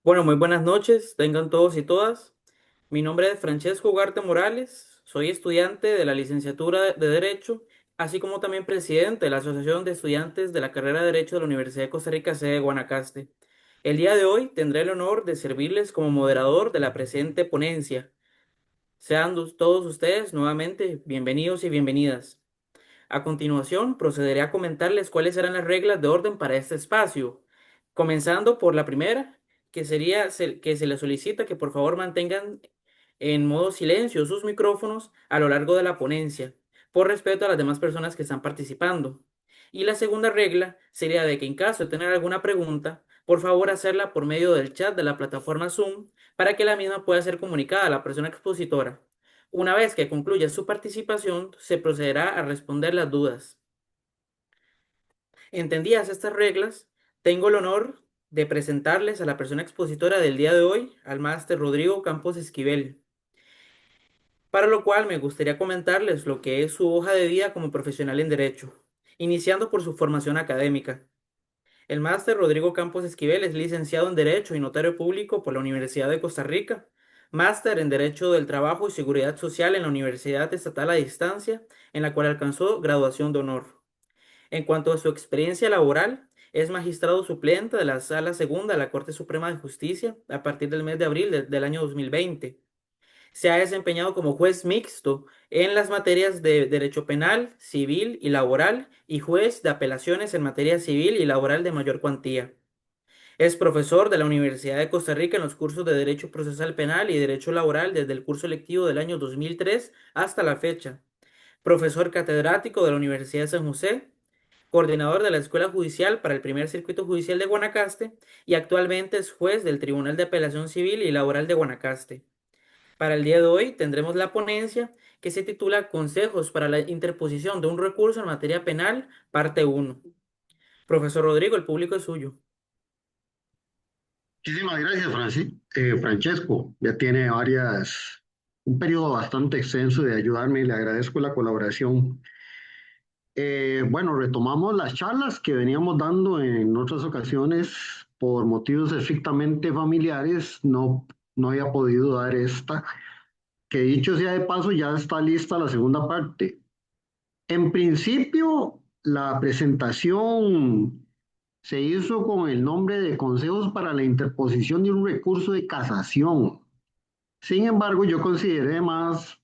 Bueno, muy buenas noches, tengan todos y todas. Mi nombre es Francesco Ugarte Morales, soy estudiante de la licenciatura de Derecho, así como también presidente de la Asociación de Estudiantes de la carrera de Derecho de la Universidad de Costa Rica, sede de Guanacaste. El día de hoy tendré el honor de servirles como moderador de la presente ponencia. Sean todos ustedes nuevamente bienvenidos y bienvenidas. A continuación, procederé a comentarles cuáles serán las reglas de orden para este espacio, comenzando por la primera, que sería que se les solicita que por favor mantengan en modo silencio sus micrófonos a lo largo de la ponencia, por respeto a las demás personas que están participando. Y la segunda regla sería de que en caso de tener alguna pregunta, por favor hacerla por medio del chat de la plataforma Zoom para que la misma pueda ser comunicada a la persona expositora. Una vez que concluya su participación, se procederá a responder las dudas. Entendidas estas reglas, tengo el honor de presentarles a la persona expositora del día de hoy, al máster Rodrigo Campos Esquivel, para lo cual me gustaría comentarles lo que es su hoja de vida como profesional en Derecho, iniciando por su formación académica. El máster Rodrigo Campos Esquivel es licenciado en Derecho y notario público por la Universidad de Costa Rica, máster en Derecho del Trabajo y Seguridad Social en la Universidad Estatal a Distancia, en la cual alcanzó graduación de honor. En cuanto a su experiencia laboral, es magistrado suplente de la Sala Segunda de la Corte Suprema de Justicia a partir del mes de abril del año 2020. Se ha desempeñado como juez mixto en las materias de derecho penal, civil y laboral y juez de apelaciones en materia civil y laboral de mayor cuantía. Es profesor de la Universidad de Costa Rica en los cursos de Derecho Procesal Penal y Derecho Laboral desde el curso lectivo del año 2003 hasta la fecha. Profesor catedrático de la Universidad de San José, coordinador de la Escuela Judicial para el Primer Circuito Judicial de Guanacaste y actualmente es juez del Tribunal de Apelación Civil y Laboral de Guanacaste. Para el día de hoy tendremos la ponencia que se titula Consejos para la interposición de un recurso en materia penal, parte uno. Profesor Rodrigo, el público es suyo. Muchísimas gracias, Francesco. Ya tiene un periodo bastante extenso de ayudarme y le agradezco la colaboración. Bueno, retomamos las charlas que veníamos dando en otras ocasiones por motivos estrictamente familiares. No había podido dar esta, que dicho sea de paso, ya está lista la segunda parte. En principio, la presentación se hizo con el nombre de Consejos para la interposición de un recurso de casación. Sin embargo, yo consideré más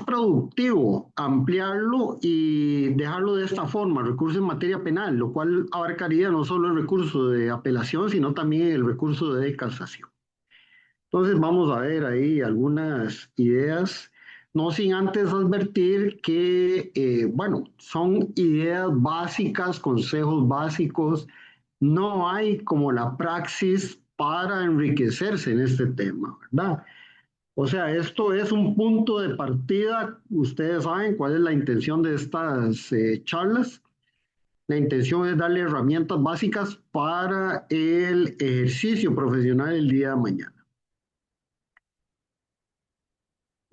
productivo ampliarlo y dejarlo de esta forma, recurso en materia penal, lo cual abarcaría no solo el recurso de apelación, sino también el recurso de casación. Entonces vamos a ver ahí algunas ideas, no sin antes advertir que, bueno, son ideas básicas, consejos básicos, no hay como la praxis para enriquecerse en este tema, ¿verdad? O sea, esto es un punto de partida, ustedes saben cuál es la intención de estas charlas. La intención es darle herramientas básicas para el ejercicio profesional el día de mañana.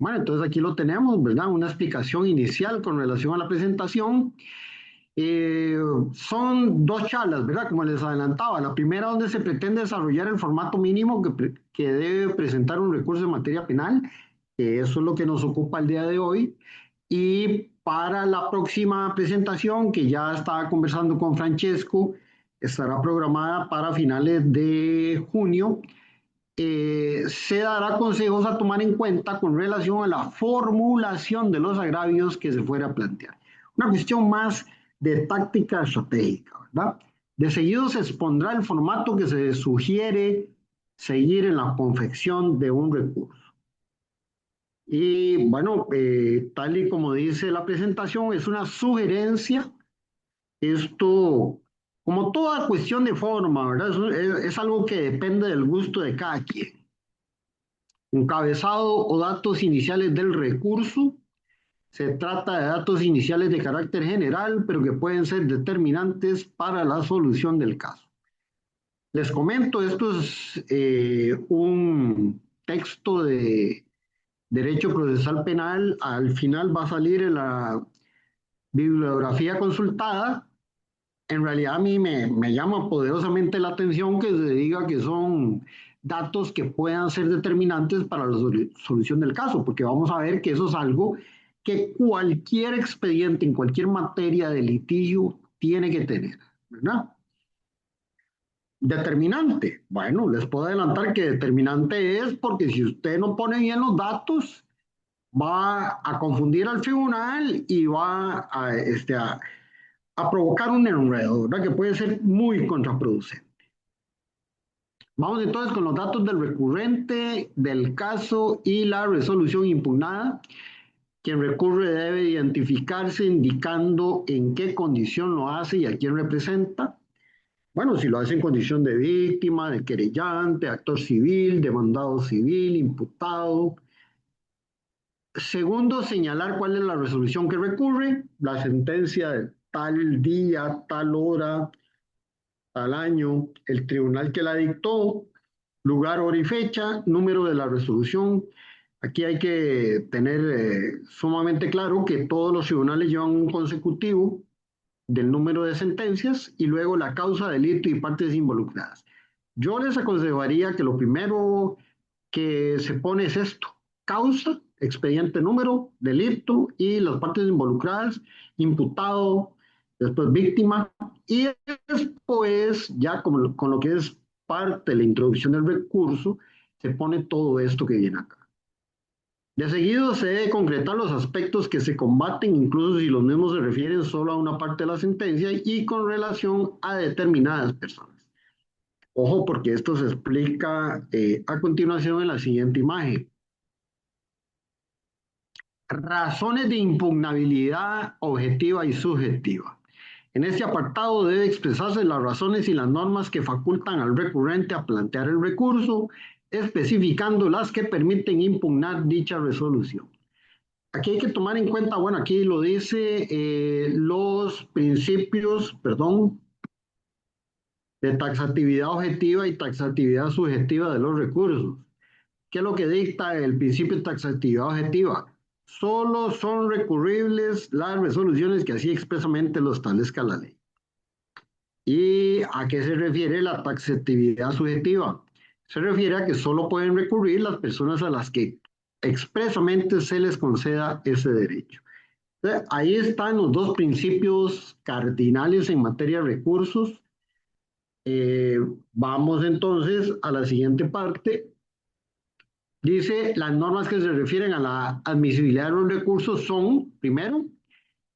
Bueno, entonces aquí lo tenemos, ¿verdad? Una explicación inicial con relación a la presentación. Eh, Son dos charlas, ¿verdad? Como les adelantaba. La primera donde se pretende desarrollar el formato mínimo que debe presentar un recurso en materia penal, que eso es lo que nos ocupa el día de hoy. Y para la próxima presentación, que ya estaba conversando con Francesco, estará programada para finales de junio, se dará consejos a tomar en cuenta con relación a la formulación de los agravios que se fuera a plantear. Una cuestión más de táctica estratégica, ¿verdad? De seguido se expondrá el formato que se sugiere seguir en la confección de un recurso. Y bueno, tal y como dice la presentación, es una sugerencia. Esto, como toda cuestión de forma, ¿verdad? Es algo que depende del gusto de cada quien. Encabezado o datos iniciales del recurso. Se trata de datos iniciales de carácter general, pero que pueden ser determinantes para la solución del caso. Les comento, esto es un texto de Derecho Procesal Penal. Al final va a salir en la bibliografía consultada. en realidad a mí me llama poderosamente la atención que se diga que son datos que puedan ser determinantes para la solución del caso, porque vamos a ver que eso es algo que cualquier expediente en cualquier materia de litigio tiene que tener, ¿verdad? Determinante. Bueno, les puedo adelantar que determinante es porque si usted no pone bien los datos, va a confundir al tribunal y va a provocar un enredo, ¿verdad? Que puede ser muy contraproducente. Vamos entonces con los datos del recurrente, del caso y la resolución impugnada. Quien recurre debe identificarse indicando en qué condición lo hace y a quién representa. Bueno, si lo hace en condición de víctima, de querellante, actor civil, demandado civil, imputado. Segundo, señalar cuál es la resolución que recurre, la sentencia de tal día, tal hora, tal año, el tribunal que la dictó, lugar, hora y fecha, número de la resolución. Aquí hay que tener sumamente claro que todos los tribunales llevan un consecutivo del número de sentencias y luego la causa, delito y partes involucradas. Yo les aconsejaría que lo primero que se pone es esto: causa, expediente número, delito y las partes involucradas, imputado, después víctima, y después ya con lo que es parte de la introducción del recurso, se pone todo esto que viene acá. De seguido se debe concretar los aspectos que se combaten, incluso si los mismos se refieren solo a una parte de la sentencia y con relación a determinadas personas. Ojo, porque esto se explica a continuación en la siguiente imagen. Razones de impugnabilidad objetiva y subjetiva. En este apartado debe expresarse las razones y las normas que facultan al recurrente a plantear el recurso, especificando las que permiten impugnar dicha resolución. Aquí hay que tomar en cuenta, bueno, aquí lo dice, los principios, perdón, de taxatividad objetiva y taxatividad subjetiva de los recursos. ¿Qué es lo que dicta el principio de taxatividad objetiva? Solo son recurribles las resoluciones que así expresamente lo establezca la ley. ¿Y a qué se refiere la taxatividad subjetiva? Se refiere a que solo pueden recurrir las personas a las que expresamente se les conceda ese derecho. Ahí están los dos principios cardinales en materia de recursos. Eh, Vamos entonces a la siguiente parte. Dice, las normas que se refieren a la admisibilidad de los recursos son, primero,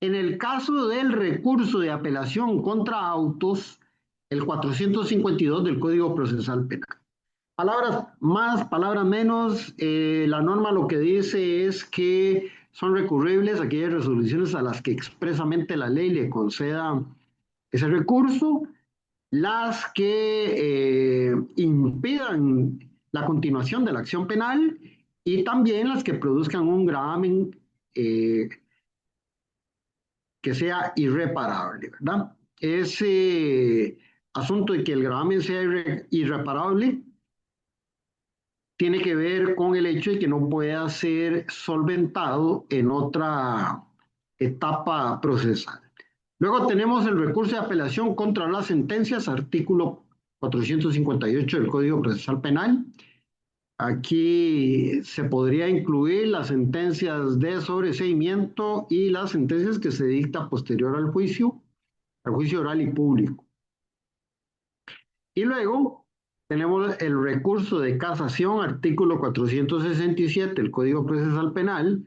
en el caso del recurso de apelación contra autos, el 452 del Código Procesal Penal. Palabras más, palabras menos, la norma lo que dice es que son recurribles aquellas resoluciones a las que expresamente la ley le conceda ese recurso, las que impidan la continuación de la acción penal y también las que produzcan un gravamen eh, que sea irreparable, ¿verdad? Ese asunto de que el gravamen sea irreparable tiene que ver con el hecho de que no pueda ser solventado en otra etapa procesal. Luego tenemos el recurso de apelación contra las sentencias, artículo 458 del Código Procesal Penal. Aquí se podría incluir las sentencias de sobreseimiento y las sentencias que se dicta posterior al juicio oral y público. Y luego tenemos el recurso de casación, artículo 467 del Código Procesal Penal,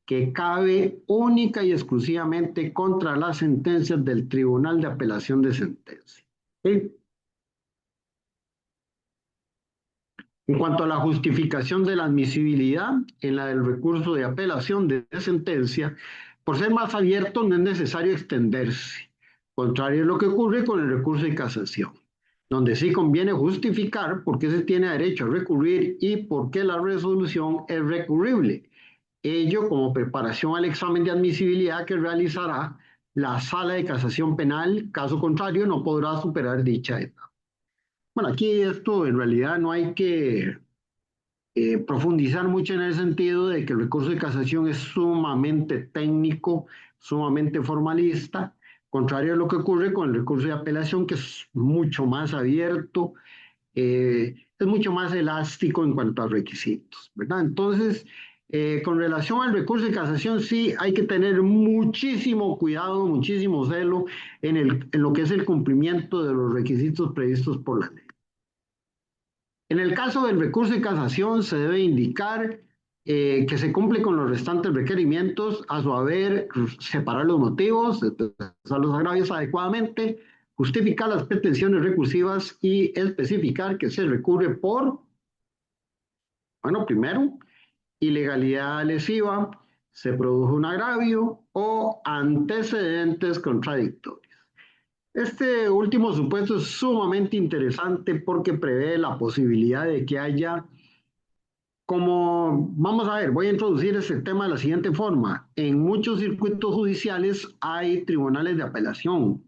que cabe única y exclusivamente contra las sentencias del Tribunal de Apelación de Sentencia. ¿Sí? En cuanto a la justificación de la admisibilidad en la del recurso de apelación de sentencia, por ser más abierto no es necesario extenderse, contrario a lo que ocurre con el recurso de casación, donde sí conviene justificar por qué se tiene derecho a recurrir y por qué la resolución es recurrible. Ello como preparación al examen de admisibilidad que realizará la Sala de Casación Penal, caso contrario no podrá superar dicha etapa. Bueno, aquí esto en realidad no hay que profundizar mucho en el sentido de que el recurso de casación es sumamente técnico, sumamente formalista, contrario a lo que ocurre con el recurso de apelación, que es mucho más abierto, es mucho más elástico en cuanto a requisitos, ¿verdad? Entonces, con relación al recurso de casación, sí hay que tener muchísimo cuidado, muchísimo celo en lo que es el cumplimiento de los requisitos previstos por la ley. En el caso del recurso de casación, se debe indicar que se cumple con los restantes requerimientos, a su haber, separar los motivos, expresar los agravios adecuadamente, justificar las pretensiones recursivas y especificar que se recurre por, bueno, primero, ilegalidad lesiva, se produjo un agravio o antecedentes contradictorios. Este último supuesto es sumamente interesante porque prevé la posibilidad de que haya, como, vamos a ver, voy a introducir este tema de la siguiente forma. En muchos circuitos judiciales hay tribunales de apelación.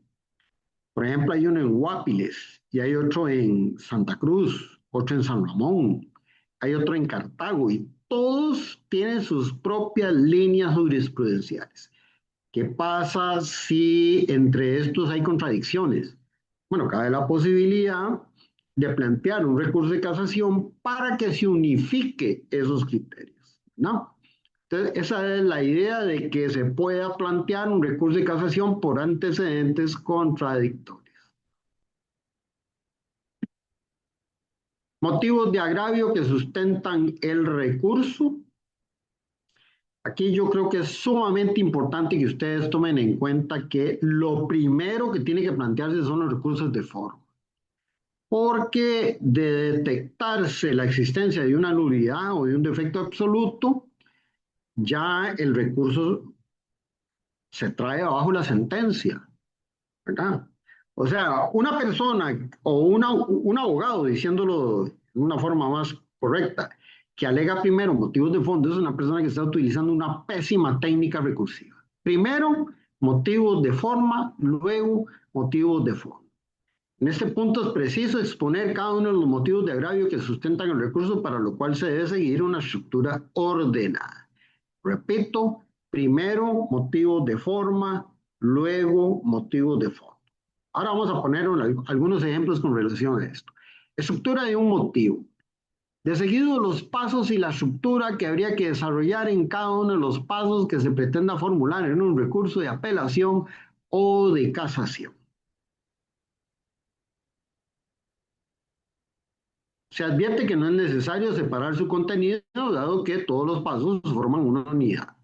Por ejemplo, hay uno en Guapiles y hay otro en Santa Cruz, otro en San Ramón, hay otro en Cartago y todos tienen sus propias líneas jurisprudenciales. ¿Qué pasa si entre estos hay contradicciones? Bueno, cabe la posibilidad de plantear un recurso de casación para que se unifique esos criterios, ¿no? Entonces, esa es la idea de que se pueda plantear un recurso de casación por antecedentes contradictorios. Motivos de agravio que sustentan el recurso. Aquí yo creo que es sumamente importante que ustedes tomen en cuenta que lo primero que tiene que plantearse son los recursos de forma, porque de detectarse la existencia de una nulidad o de un defecto absoluto, ya el recurso se trae abajo la sentencia, ¿verdad? O sea, una persona o un abogado, diciéndolo de una forma más correcta, que alega primero motivos de fondo, es una persona que está utilizando una pésima técnica recursiva. Primero, motivos de forma, luego motivos de fondo. En este punto es preciso exponer cada uno de los motivos de agravio que sustentan el recurso, para lo cual se debe seguir una estructura ordenada. Repito, primero motivos de forma, luego motivos de fondo. Ahora vamos a poner algunos ejemplos con relación a esto. Estructura de un motivo. De seguido, los pasos y la estructura que habría que desarrollar en cada uno de los pasos que se pretenda formular en un recurso de apelación o de casación. Se advierte que no es necesario separar su contenido, dado que todos los pasos forman una unidad.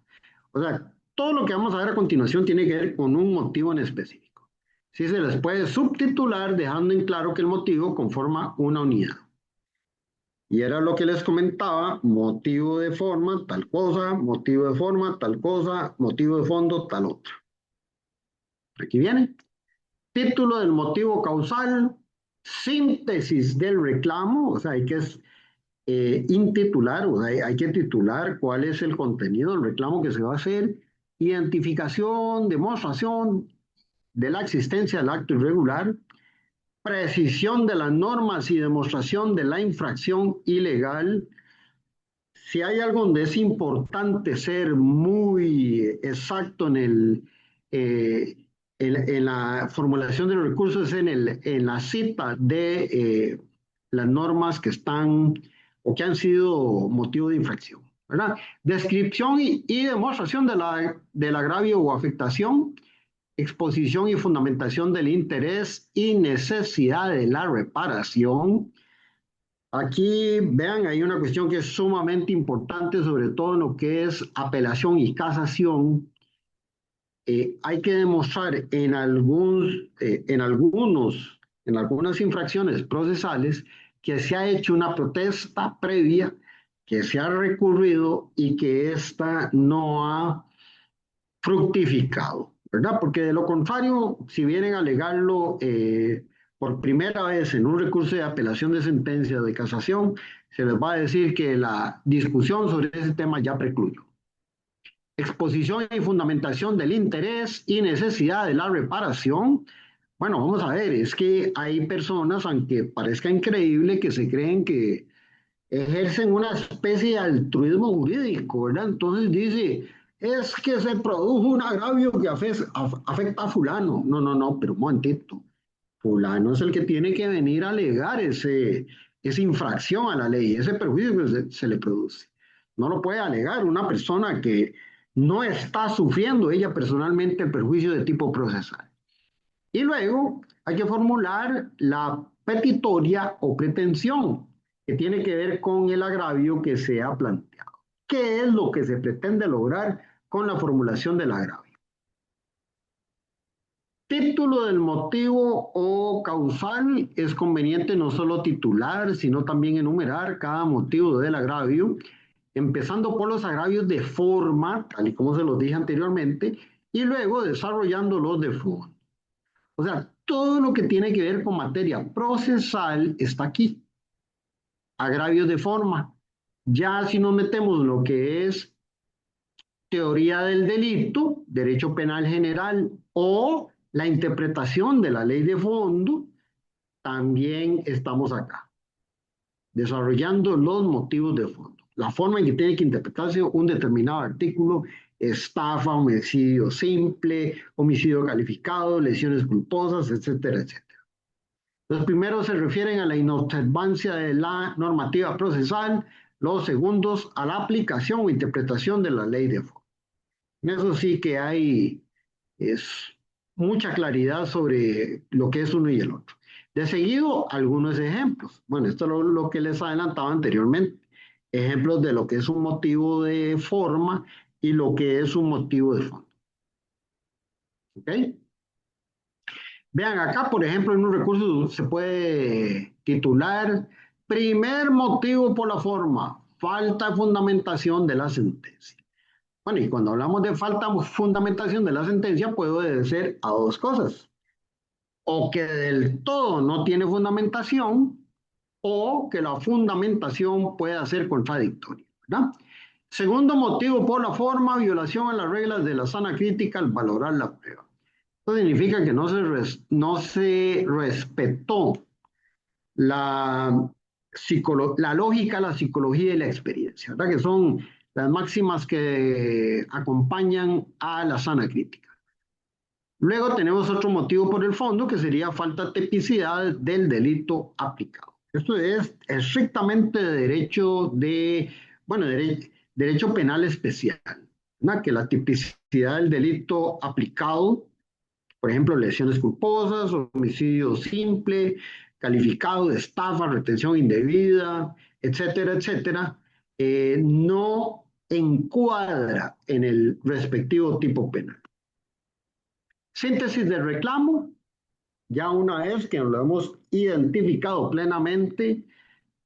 O sea, todo lo que vamos a ver a continuación tiene que ver con un motivo en específico. Sí se les puede subtitular dejando en claro que el motivo conforma una unidad. Y era lo que les comentaba: motivo de forma, tal cosa; motivo de forma, tal cosa; motivo de fondo, tal otra. Aquí viene. Título del motivo causal, síntesis del reclamo, o sea, hay que intitular, o sea, hay que titular cuál es el contenido del reclamo que se va a hacer; identificación, demostración de la existencia del acto irregular; precisión de las normas y demostración de la infracción ilegal. Si hay algo donde es importante ser muy exacto eh, en la formulación de los recursos, es en la cita de las normas que están o que han sido motivo de infracción, ¿verdad? Descripción y demostración del agravio o afectación; exposición y fundamentación del interés y necesidad de la reparación. Aquí, vean, hay una cuestión que es sumamente importante, sobre todo en lo que es apelación y casación. Hay que demostrar en algunas infracciones procesales que se ha hecho una protesta previa, que se ha recurrido y que ésta no ha fructificado, ¿verdad? Porque de lo contrario, si vienen a alegarlo por primera vez en un recurso de apelación de sentencia de casación, se les va a decir que la discusión sobre ese tema ya precluyó. Exposición y fundamentación del interés y necesidad de la reparación. Bueno, vamos a ver, es que hay personas, aunque parezca increíble, que se creen que ejercen una especie de altruismo jurídico, ¿verdad? Entonces dice, es que se produjo un agravio que afecta a fulano. No, no, no, pero un momentito. Fulano es el que tiene que venir a alegar esa infracción a la ley, ese perjuicio que se le produce. No lo puede alegar una persona que no está sufriendo ella personalmente el perjuicio de tipo procesal. Y luego hay que formular la petitoria o pretensión, que tiene que ver con el agravio que se ha planteado. ¿Qué es lo que se pretende lograr con la formulación del agravio? Título del motivo o causal: es conveniente no solo titular, sino también enumerar cada motivo del agravio, empezando por los agravios de forma, tal y como se los dije anteriormente, y luego desarrollándolos de fondo. O sea, todo lo que tiene que ver con materia procesal está aquí. Agravios de forma. Ya si nos metemos lo que es teoría del delito, derecho penal general o la interpretación de la ley de fondo, también estamos acá, desarrollando los motivos de fondo. La forma en que tiene que interpretarse un determinado artículo: estafa, homicidio simple, homicidio calificado, lesiones culposas, etcétera, etcétera. Los primeros se refieren a la inobservancia de la normativa procesal, los segundos a la aplicación o interpretación de la ley de fondo. En eso sí que hay es, mucha claridad sobre lo que es uno y el otro. De seguido, algunos ejemplos. Bueno, esto es lo que les adelantaba anteriormente. Ejemplos de lo que es un motivo de forma y lo que es un motivo de fondo. ¿Ok? Vean, acá, por ejemplo, en un recurso se puede titular: primer motivo por la forma, falta de fundamentación de la sentencia. Bueno, y cuando hablamos de falta de fundamentación de la sentencia, puede obedecer a dos cosas: o que del todo no tiene fundamentación, o que la fundamentación pueda ser contradictoria, ¿verdad? Segundo motivo por la forma, violación a las reglas de la sana crítica al valorar la prueba. Esto significa que no se respetó la, la lógica, la psicología y la experiencia, ¿verdad? Que son las máximas que acompañan a la sana crítica. Luego tenemos otro motivo por el fondo, que sería falta de tipicidad del delito aplicado. Esto es estrictamente de bueno, derecho penal especial, ¿no? Que la tipicidad del delito aplicado, por ejemplo, lesiones culposas, homicidio simple, calificado de estafa, retención indebida, etcétera, etcétera, no encuadra en el respectivo tipo penal. Síntesis del reclamo: ya una vez que lo hemos identificado plenamente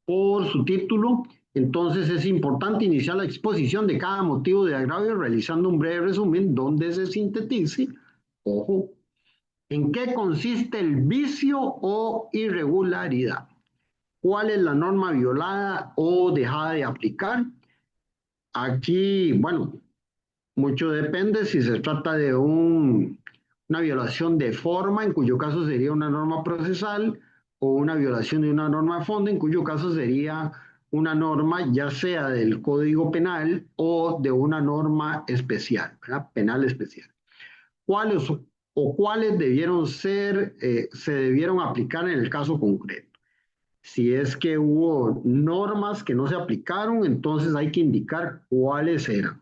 por su título, entonces es importante iniciar la exposición de cada motivo de agravio realizando un breve resumen donde se sintetice, ojo, en qué consiste el vicio o irregularidad, cuál es la norma violada o dejada de aplicar. Aquí, bueno, mucho depende si se trata de una violación de forma, en cuyo caso sería una norma procesal, o una violación de una norma de fondo, en cuyo caso sería una norma ya sea del Código Penal o de una norma especial, ¿verdad? Penal especial. ¿Cuáles o cuáles se debieron aplicar en el caso concreto? Si es que hubo normas que no se aplicaron, entonces hay que indicar cuáles eran.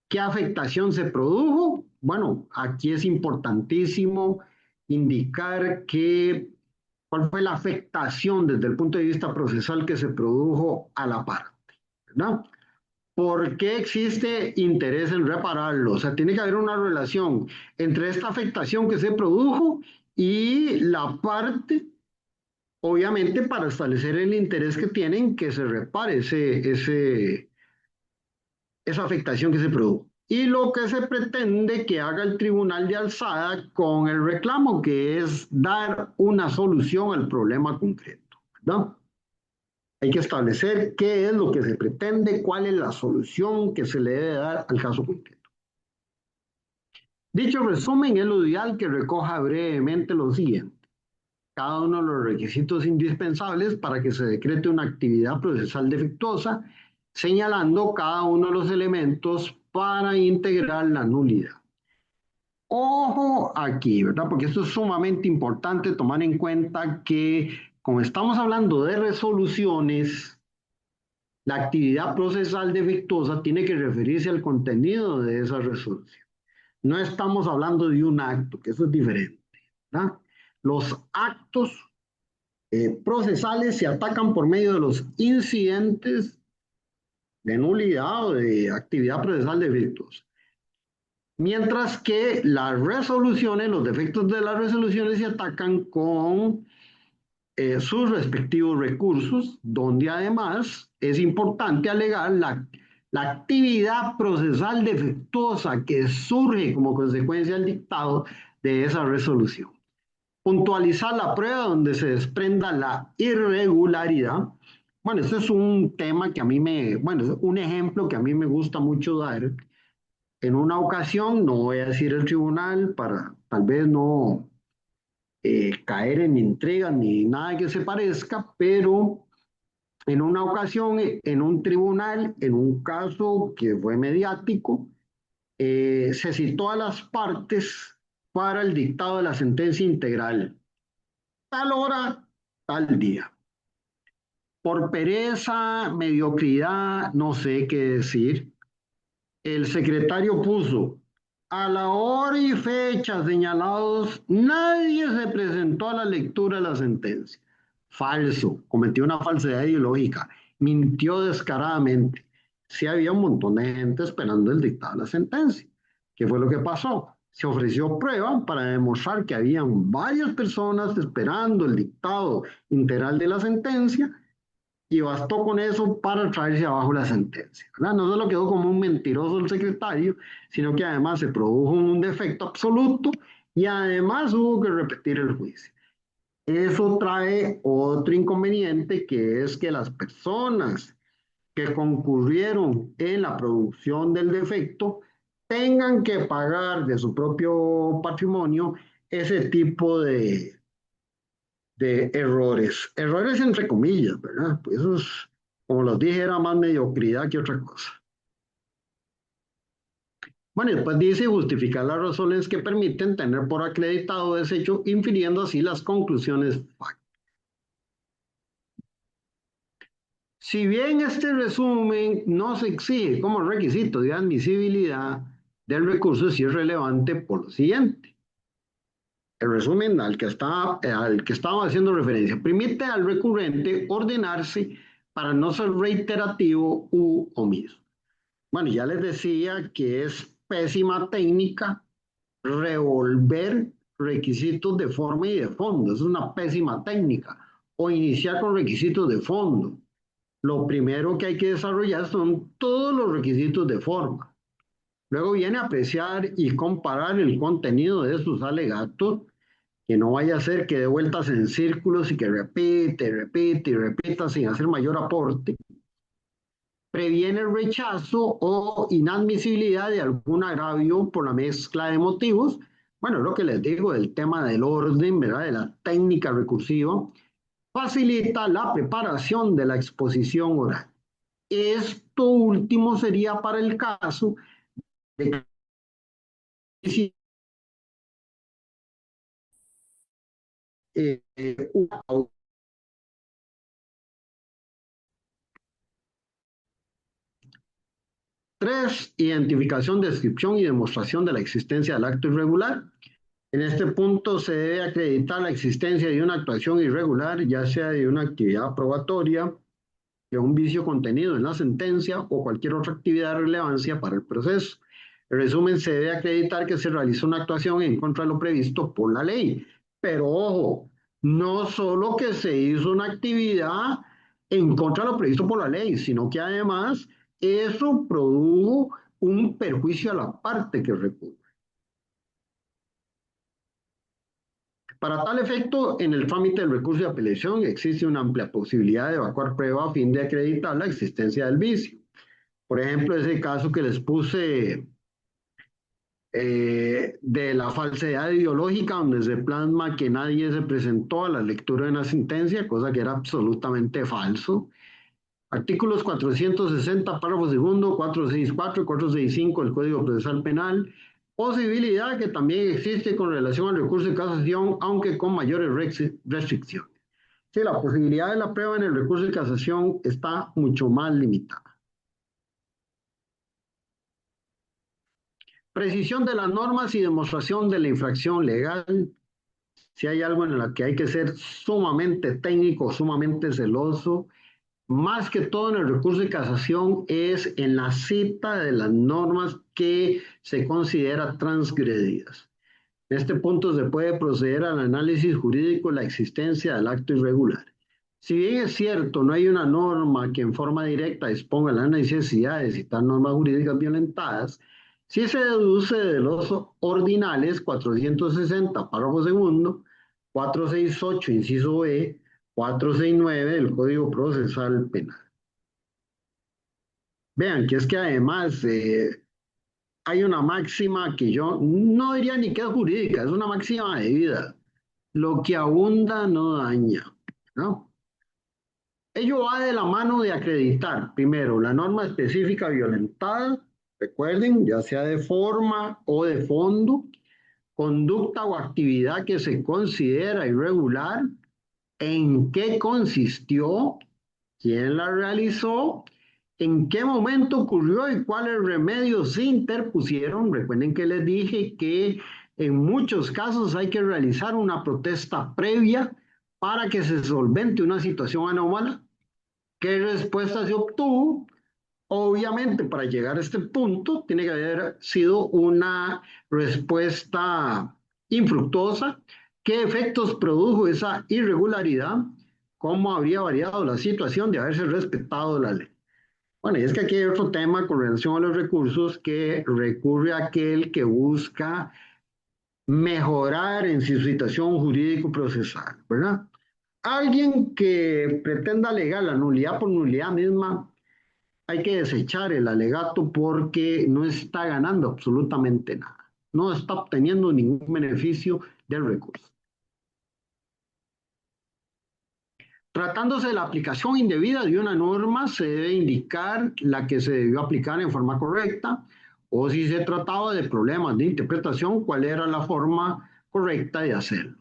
¿Qué afectación se produjo? Bueno, aquí es importantísimo indicar cuál fue la afectación desde el punto de vista procesal que se produjo a la parte, ¿verdad? ¿Por qué existe interés en repararlo? O sea, tiene que haber una relación entre esta afectación que se produjo y la parte, obviamente, para establecer el interés que tienen que se repare esa afectación que se produjo. Y lo que se pretende que haga el tribunal de alzada con el reclamo, que es dar una solución al problema concreto, ¿verdad? Hay que establecer qué es lo que se pretende, cuál es la solución que se le debe dar al caso concreto. Dicho resumen es lo ideal, que recoja brevemente lo siguiente: cada uno de los requisitos indispensables para que se decrete una actividad procesal defectuosa, señalando cada uno de los elementos para integrar la nulidad. Ojo aquí, ¿verdad? Porque esto es sumamente importante tomar en cuenta que como estamos hablando de resoluciones, la actividad procesal defectuosa tiene que referirse al contenido de esa resolución. No estamos hablando de un acto, que eso es diferente, ¿verdad? Los actos procesales se atacan por medio de los incidentes de nulidad o de actividad procesal defectuosa. Mientras que las resoluciones, los defectos de las resoluciones se atacan con sus respectivos recursos, donde además es importante alegar la actividad procesal defectuosa que surge como consecuencia del dictado de esa resolución. Puntualizar la prueba donde se desprenda la irregularidad. Bueno, este es un tema que a mí bueno, es un ejemplo que a mí me gusta mucho dar. En una ocasión, no voy a decir el tribunal para tal vez no caer en intrigas ni nada que se parezca, pero en una ocasión, en un tribunal, en un caso que fue mediático, se citó a las partes para el dictado de la sentencia integral. Tal hora, tal día. Por pereza, mediocridad, no sé qué decir, el secretario puso, a la hora y fecha señalados, nadie se presentó a la lectura de la sentencia. Falso, cometió una falsedad ideológica, mintió descaradamente. Sí había un montón de gente esperando el dictado de la sentencia. ¿Qué fue lo que pasó? Se ofreció prueba para demostrar que habían varias personas esperando el dictado integral de la sentencia y bastó con eso para traerse abajo la sentencia, ¿verdad? No solo quedó como un mentiroso el secretario, sino que además se produjo un defecto absoluto y además hubo que repetir el juicio. Eso trae otro inconveniente, que es que las personas que concurrieron en la producción del defecto tengan que pagar de su propio patrimonio ese tipo de errores. Errores entre comillas, ¿verdad? Pues eso es, como los dije, era más mediocridad que otra cosa. Bueno, y después dice justificar las razones que permiten tener por acreditado ese hecho, infiriendo así las conclusiones fácticas. Si bien este resumen no se exige como requisito de admisibilidad del recurso, sí es relevante por lo siguiente. El resumen al que estaba haciendo referencia permite al recurrente ordenarse para no ser reiterativo u omiso. Bueno, ya les decía que es pésima técnica revolver requisitos de forma y de fondo. Es una pésima técnica. O iniciar con requisitos de fondo. Lo primero que hay que desarrollar son todos los requisitos de forma. Luego viene a apreciar y comparar el contenido de sus alegatos, que no vaya a ser que dé vueltas en círculos y que repite, repite y repita sin hacer mayor aporte. Previene el rechazo o inadmisibilidad de algún agravio por la mezcla de motivos. Bueno, lo que les digo del tema del orden, ¿verdad? De la técnica recursiva, facilita la preparación de la exposición oral. Esto último sería para el caso de que una 3, identificación, descripción y demostración de la existencia del acto irregular. En este punto se debe acreditar la existencia de una actuación irregular, ya sea de una actividad probatoria, de un vicio contenido en la sentencia o cualquier otra actividad de relevancia para el proceso. En resumen, se debe acreditar que se realizó una actuación en contra de lo previsto por la ley. Pero ojo, no solo que se hizo una actividad en contra de lo previsto por la ley, sino que además eso produjo un perjuicio a la parte que recurre. Para tal efecto, en el trámite del recurso de apelación existe una amplia posibilidad de evacuar prueba a fin de acreditar la existencia del vicio. Por ejemplo, ese caso que les puse de la falsedad ideológica, donde se plasma que nadie se presentó a la lectura de una sentencia, cosa que era absolutamente falso. Artículos 460, párrafo segundo, 464 y 465 del Código Procesal Penal. Posibilidad que también existe con relación al recurso de casación, aunque con mayores restricciones. Sí, la posibilidad de la prueba en el recurso de casación está mucho más limitada. Precisión de las normas y demostración de la infracción legal. Si hay algo en la que hay que ser sumamente técnico, sumamente celoso, más que todo en el recurso de casación, es en la cita de las normas que se considera transgredidas. En este punto se puede proceder al análisis jurídico de la existencia del acto irregular. Si bien es cierto, no hay una norma que en forma directa exponga la necesidad de citar normas jurídicas violentadas, sí se deduce de los ordinales 460, párrafo segundo, 468, inciso B, 469 del Código Procesal Penal. Vean que es que además hay una máxima que yo no diría ni que es jurídica, es una máxima de vida. Lo que abunda no daña, ¿no? Ello va de la mano de acreditar, primero, la norma específica violentada, recuerden, ya sea de forma o de fondo, conducta o actividad que se considera irregular, en qué consistió, quién la realizó, en qué momento ocurrió y cuáles remedios se interpusieron. Recuerden que les dije que en muchos casos hay que realizar una protesta previa para que se solvente una situación anómala. ¿Qué respuesta se obtuvo? Obviamente, para llegar a este punto, tiene que haber sido una respuesta infructuosa. ¿Qué efectos produjo esa irregularidad? ¿Cómo habría variado la situación de haberse respetado la ley? Bueno, y es que aquí hay otro tema con relación a los recursos que recurre a aquel que busca mejorar en su situación jurídico-procesal, ¿verdad? Alguien que pretenda alegar la nulidad por nulidad misma, hay que desechar el alegato porque no está ganando absolutamente nada, no está obteniendo ningún beneficio del recurso. Tratándose de la aplicación indebida de una norma, se debe indicar la que se debió aplicar en forma correcta, o si se trataba de problemas de interpretación, cuál era la forma correcta de hacerlo.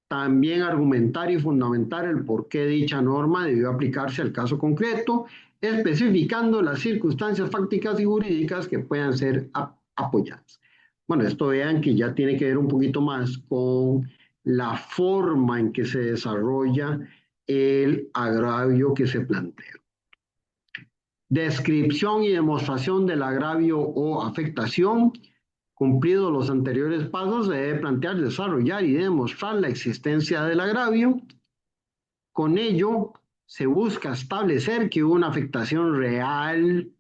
También argumentar y fundamentar el por qué dicha norma debió aplicarse al caso concreto, especificando las circunstancias fácticas y jurídicas que puedan ser apoyadas. Bueno, esto vean que ya tiene que ver un poquito más con la forma en que se desarrolla el agravio que se plantea. Descripción y demostración del agravio o afectación. Cumplidos los anteriores pasos, se debe plantear, desarrollar y demostrar la existencia del agravio. Con ello, se busca establecer que hubo una afectación real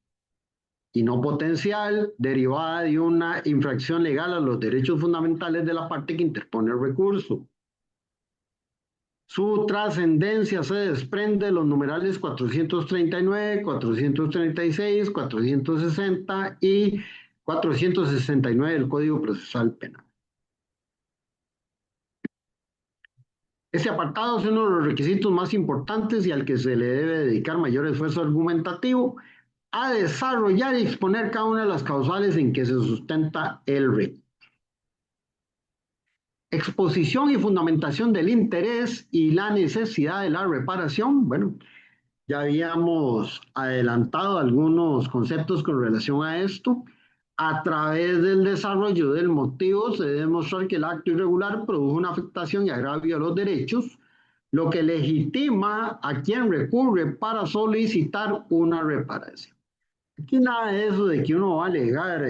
y no potencial derivada de una infracción legal a los derechos fundamentales de la parte que interpone el recurso. Su trascendencia se desprende de los numerales 439, 436, 460 y 469 del Código Procesal Penal. Este apartado es uno de los requisitos más importantes y al que se le debe dedicar mayor esfuerzo argumentativo a desarrollar y exponer cada una de las causales en que se sustenta el recurso. Exposición y fundamentación del interés y la necesidad de la reparación. Bueno, ya habíamos adelantado algunos conceptos con relación a esto. A través del desarrollo del motivo se debe demostrar que el acto irregular produjo una afectación y agravio a los derechos, lo que legitima a quien recurre para solicitar una reparación. Aquí nada de eso de que uno va a alegar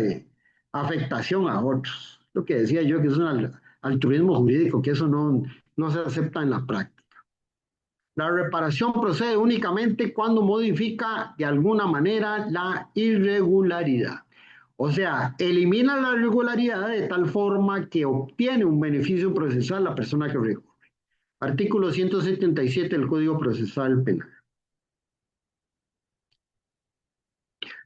afectación a otros. Lo que decía yo que es un altruismo jurídico, que eso no se acepta en la práctica. La reparación procede únicamente cuando modifica de alguna manera la irregularidad. O sea, elimina la irregularidad de tal forma que obtiene un beneficio procesal la persona que recurre. Artículo 177 del Código Procesal Penal.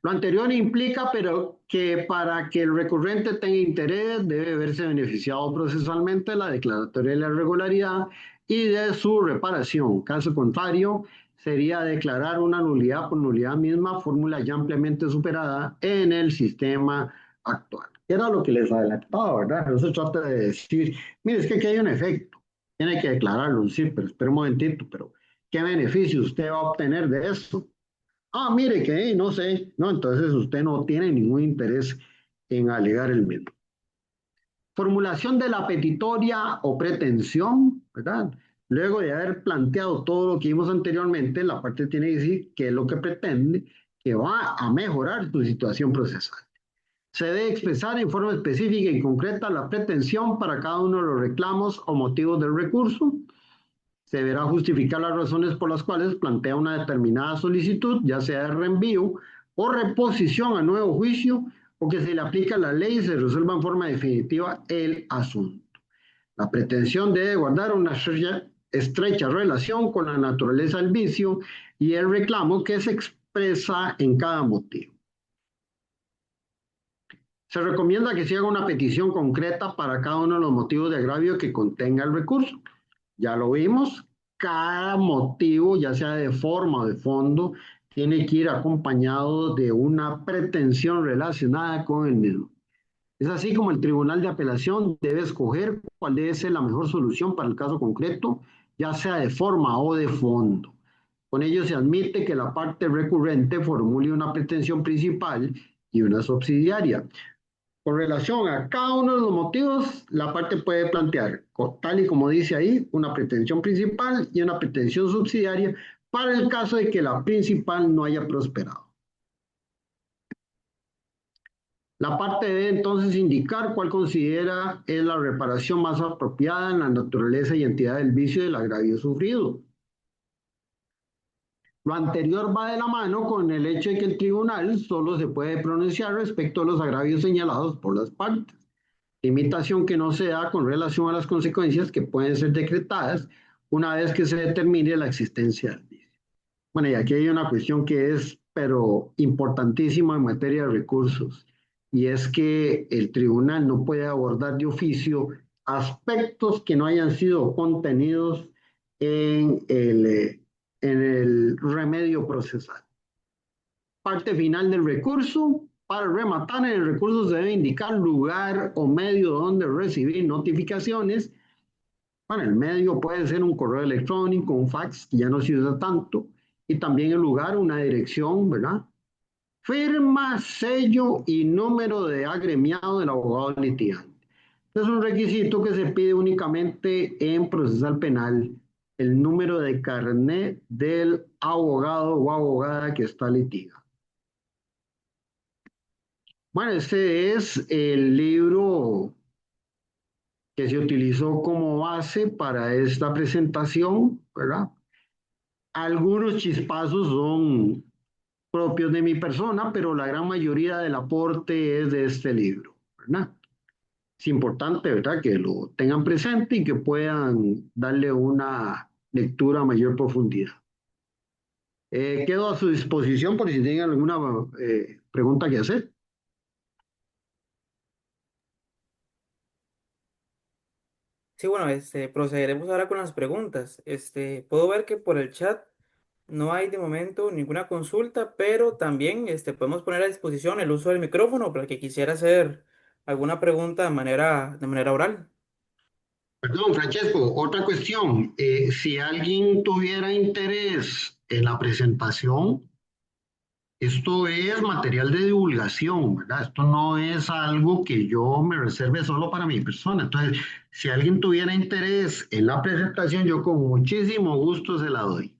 Lo anterior implica, pero que para que el recurrente tenga interés debe verse beneficiado procesalmente de la declaratoria de la irregularidad y de su reparación. Caso contrario, sería declarar una nulidad por nulidad misma, fórmula ya ampliamente superada en el sistema actual. Era lo que les adelantaba, ¿verdad? No se trata de decir, mire, es que aquí hay un efecto, tiene que declararlo, sí, pero espera un momentito, pero ¿qué beneficio usted va a obtener de esto? Ah, mire que no sé, no, entonces usted no tiene ningún interés en alegar el mismo. Formulación de la petitoria o pretensión, ¿verdad? Luego de haber planteado todo lo que vimos anteriormente, la parte tiene que decir qué es lo que pretende, que va a mejorar tu situación procesal. Se debe expresar en forma específica y concreta la pretensión para cada uno de los reclamos o motivos del recurso. Se deberá justificar las razones por las cuales plantea una determinada solicitud, ya sea de reenvío o reposición a nuevo juicio, o que se le aplica la ley y se resuelva en forma definitiva el asunto. La pretensión debe guardar una estrecha relación con la naturaleza del vicio y el reclamo que se expresa en cada motivo. Se recomienda que se haga una petición concreta para cada uno de los motivos de agravio que contenga el recurso. Ya lo vimos, cada motivo, ya sea de forma o de fondo, tiene que ir acompañado de una pretensión relacionada con el mismo. Es así como el Tribunal de Apelación debe escoger cuál debe ser la mejor solución para el caso concreto, ya sea de forma o de fondo. Con ello se admite que la parte recurrente formule una pretensión principal y una subsidiaria. Con relación a cada uno de los motivos, la parte puede plantear, tal y como dice ahí, una pretensión principal y una pretensión subsidiaria para el caso de que la principal no haya prosperado. La parte debe entonces indicar cuál considera es la reparación más apropiada en la naturaleza y entidad del vicio del agravio sufrido. Lo anterior va de la mano con el hecho de que el tribunal solo se puede pronunciar respecto a los agravios señalados por las partes, limitación que no se da con relación a las consecuencias que pueden ser decretadas una vez que se determine la existencia del vicio. Bueno, y aquí hay una cuestión que es, pero importantísima en materia de recursos, y es que el tribunal no puede abordar de oficio aspectos que no hayan sido contenidos en el remedio procesal. Parte final del recurso. Para rematar, en el recurso se debe indicar lugar o medio donde recibir notificaciones. Bueno, el medio puede ser un correo electrónico, un fax, que ya no se usa tanto, y también el lugar, una dirección, ¿verdad? Firma, sello y número de agremiado del abogado litigante. Es un requisito que se pide únicamente en procesal penal, el número de carnet del abogado o abogada que está litigando. Bueno, este es el libro que se utilizó como base para esta presentación, ¿verdad? Algunos chispazos son propios de mi persona, pero la gran mayoría del aporte es de este libro, ¿verdad? Es importante, ¿verdad?, que lo tengan presente y que puedan darle una lectura a mayor profundidad. Quedo a su disposición por si tienen alguna pregunta que hacer. Sí, bueno, procederemos ahora con las preguntas. Puedo ver que por el chat no hay de momento ninguna consulta, pero también podemos poner a disposición el uso del micrófono para el que quisiera hacer alguna pregunta de manera oral. Perdón, Francesco, otra cuestión. Si alguien tuviera interés en la presentación, esto es material de divulgación, ¿verdad? Esto no es algo que yo me reserve solo para mi persona. Entonces, si alguien tuviera interés en la presentación, yo con muchísimo gusto se la doy.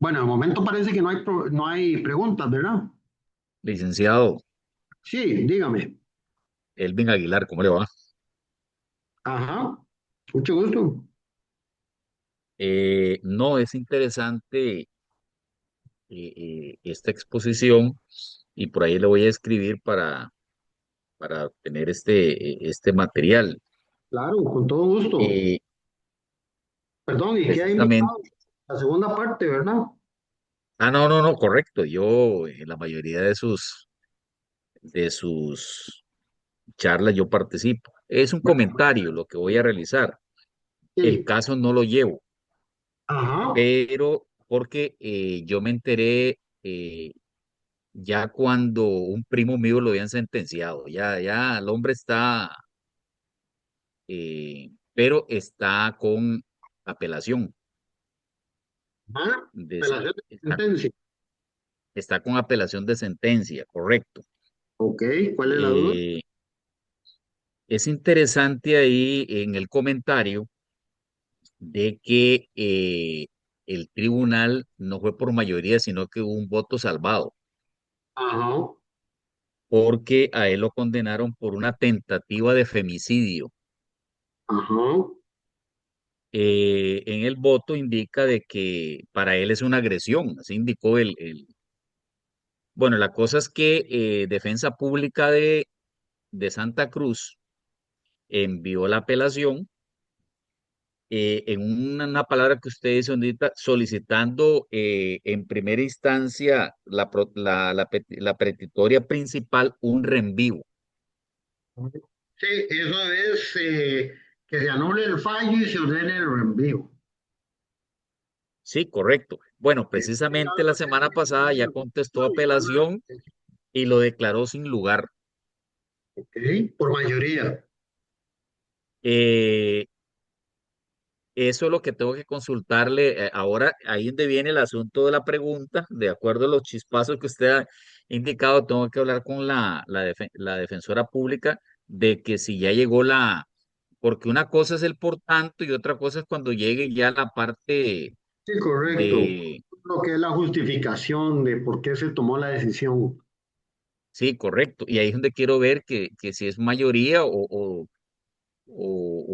Bueno, de momento parece que no hay preguntas, ¿verdad? Licenciado Sí, dígame. Elvin Aguilar, ¿cómo le va? Ajá, mucho gusto. No, es interesante esta exposición y por ahí le voy a escribir para tener este material. Claro, con todo gusto. Eh, Perdón, ¿y qué ha Precisamente, invitado? La segunda parte, ¿verdad? no, no, no, correcto. Yo en la mayoría de sus charlas yo participo. es un comentario lo que voy a realizar. El Sí. caso no lo llevo, Ajá. pero porque yo me enteré ya cuando un primo mío lo habían sentenciado, ya el hombre está, pero está con apelación, Ajá. de- Apelación de está, sentencia. está con apelación de sentencia, correcto. Ok, ¿cuál es la duda? Eh, es interesante ahí en el comentario de que el tribunal no fue por mayoría, sino que hubo un voto salvado, Ajá. porque a él lo condenaron por una tentativa de femicidio. Ajá. En el voto indica de que para él es una agresión, así indicó Bueno, la cosa es que Defensa Pública de Santa Cruz envió la apelación en una palabra que usted dice ahorita, solicitando en primera instancia la petitoria principal un reenvío. Sí, eso es que se anule el fallo y se ordene el reenvío. Sí, correcto. Bueno, Estoy precisamente la hablando de semana pasada ya contestó y van a- apelación y lo declaró sin lugar. Ok, por mayoría. Eh, Eso es lo que tengo que consultarle. Ahora, ahí donde viene el asunto de la pregunta, de acuerdo a los chispazos que usted ha indicado, tengo que hablar con la defensora pública de que si ya llegó porque una cosa es el por tanto y otra cosa es cuando llegue ya la parte Sí, correcto. de, Lo que es la justificación de por qué se tomó la decisión. sí, correcto. Y ahí es donde quiero ver que si es mayoría o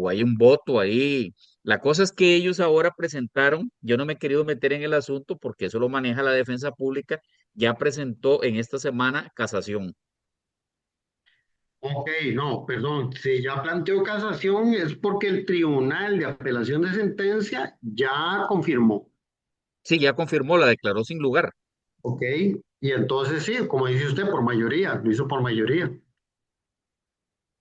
hay un voto ahí. La cosa es que ellos ahora presentaron, yo no me he querido meter en el asunto porque eso lo maneja la defensa pública, ya presentó en esta semana casación. Ok, no, perdón. Si ya planteó casación es porque el Tribunal de Apelación de Sentencia ya confirmó. Sí, ya confirmó, la declaró sin lugar. Ok, y entonces sí, como dice usted, por mayoría, lo hizo por mayoría.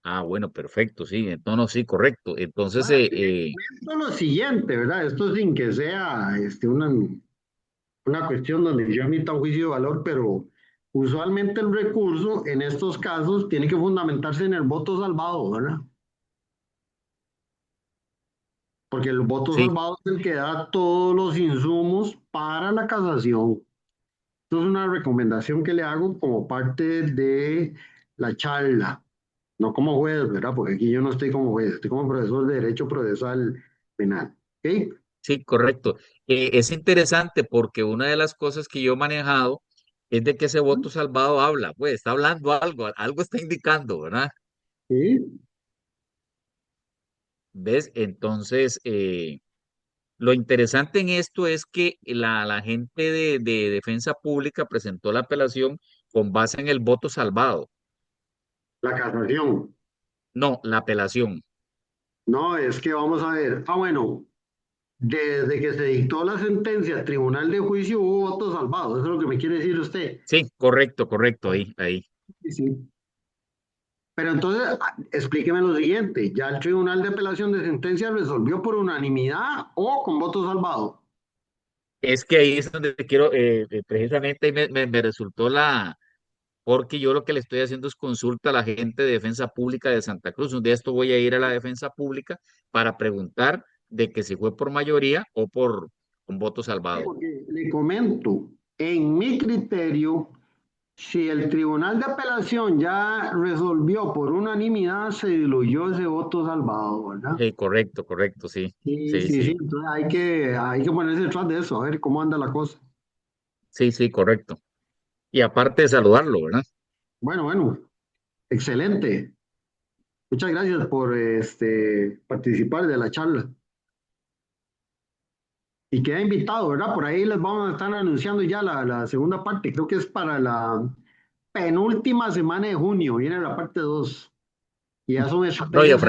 Ah, bueno, perfecto, sí, entonces no, sí, correcto. Entonces, Ahora, le comento lo siguiente, ¿verdad? Esto sin que sea una cuestión donde yo emita un juicio de valor, pero usualmente el recurso en estos casos tiene que fundamentarse en el voto salvado, ¿verdad? Porque el voto sí, salvado es el que da todos los insumos para la casación. Esto es una recomendación que le hago como parte de la charla, no como juez, ¿verdad? Porque aquí yo no estoy como juez, estoy como profesor de Derecho Procesal Penal. ¿Ok? sí, correcto. Es interesante porque una de las cosas que yo he manejado es de que ese voto salvado habla, pues está hablando algo, algo está indicando, ¿verdad? Sí, ¿Ves? Entonces, lo interesante en esto es que la gente de Defensa Pública presentó la apelación con base en el voto salvado. la casación. No, la apelación. No, es que vamos a ver. Ah, bueno, desde que se dictó la sentencia, Tribunal de Juicio hubo voto salvado. Eso es lo que me quiere decir usted. Sí, correcto, correcto, ahí. Sí, sí. Pero entonces, explíqueme lo siguiente. ¿Ya el Tribunal de Apelación de Sentencia resolvió por unanimidad o con voto salvado? Es que ahí es donde quiero, precisamente ahí me resultó porque yo lo que le estoy haciendo es consulta a la gente de Defensa Pública de Santa Cruz. Un día esto voy a ir a la Defensa Pública para preguntar de que si fue por mayoría o por un voto Sí, salvado. porque le comento, en mi criterio, si el Tribunal de Apelación ya resolvió por unanimidad, se diluyó ese voto salvado, ¿verdad? Correcto, correcto, sí, Sí, sí, sí, sí. sí, Entonces hay que ponerse detrás de eso, a ver cómo anda la cosa. sí, sí, correcto. Y aparte de saludarlo, ¿verdad? Bueno, bueno, excelente. Muchas gracias por participar de la charla. Y queda invitado, ¿verdad? Por ahí les vamos a estar anunciando ya la segunda parte. Creo que es para la penúltima semana de junio. Viene la parte 2. Y ya son No, y a estrategias.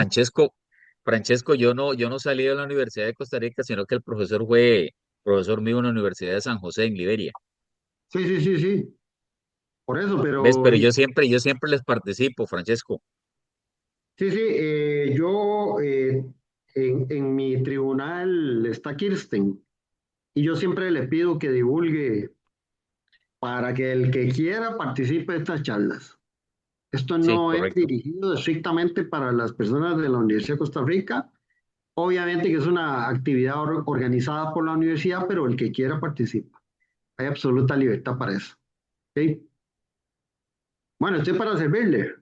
Francesco, yo no salí de la Universidad de Costa Rica, sino que el profesor fue profesor mío en la Universidad de San José, en Liberia. Sí, sí, sí, sí. Por eso, ¿Ves? pero Pero yo siempre les participo, Francesco. Sí, sí, en mi tribunal está Kirsten y yo siempre le pido que divulgue para que el que quiera participe de estas charlas. Esto Sí, no es correcto. dirigido estrictamente para las personas de la Universidad de Costa Rica. Obviamente que es una actividad organizada por la universidad, pero el que quiera participa. Hay absoluta libertad para eso. ¿Ok? Bueno, estoy para servirle.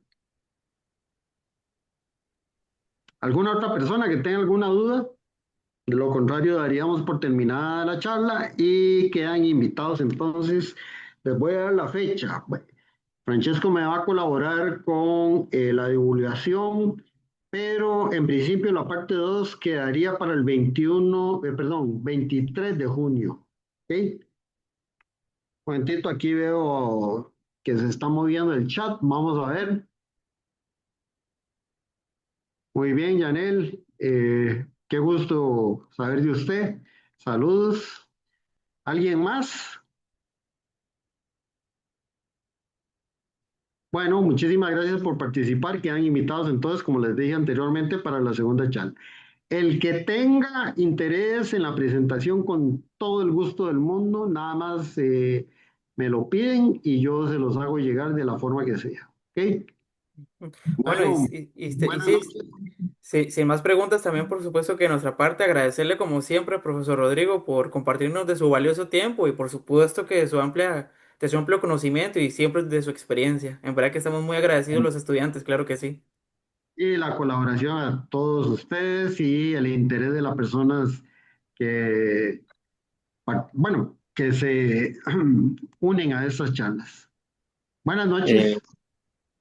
¿Alguna otra persona que tenga alguna duda? De lo contrario, daríamos por terminada la charla y quedan invitados entonces. Les voy a dar la fecha. Bueno, Francesco me va a colaborar con la divulgación, pero en principio la parte 2 quedaría para el 21, perdón, 23 de junio. ¿Ok? Un momentito, aquí veo que se está moviendo el chat. Vamos a ver. Muy bien, Yanel. Qué gusto saber de usted. Saludos. ¿Alguien más? Bueno, muchísimas gracias por participar. Quedan invitados entonces, como les dije anteriormente, para la segunda charla. El que tenga interés en la presentación con todo el gusto del mundo, nada más me lo piden y yo se los hago llegar de la forma que sea. ¿Ok? Bueno, Bueno, y buenas sí, noches. sí, sin más preguntas, también por supuesto que de nuestra parte agradecerle como siempre, profesor Rodrigo, por compartirnos de su valioso tiempo y por supuesto que de su amplio conocimiento y siempre de su experiencia. En verdad que estamos muy agradecidos los estudiantes, claro que sí. Y la colaboración a todos ustedes y el interés de las personas que, bueno, que se unen a estas charlas. Buenas noches.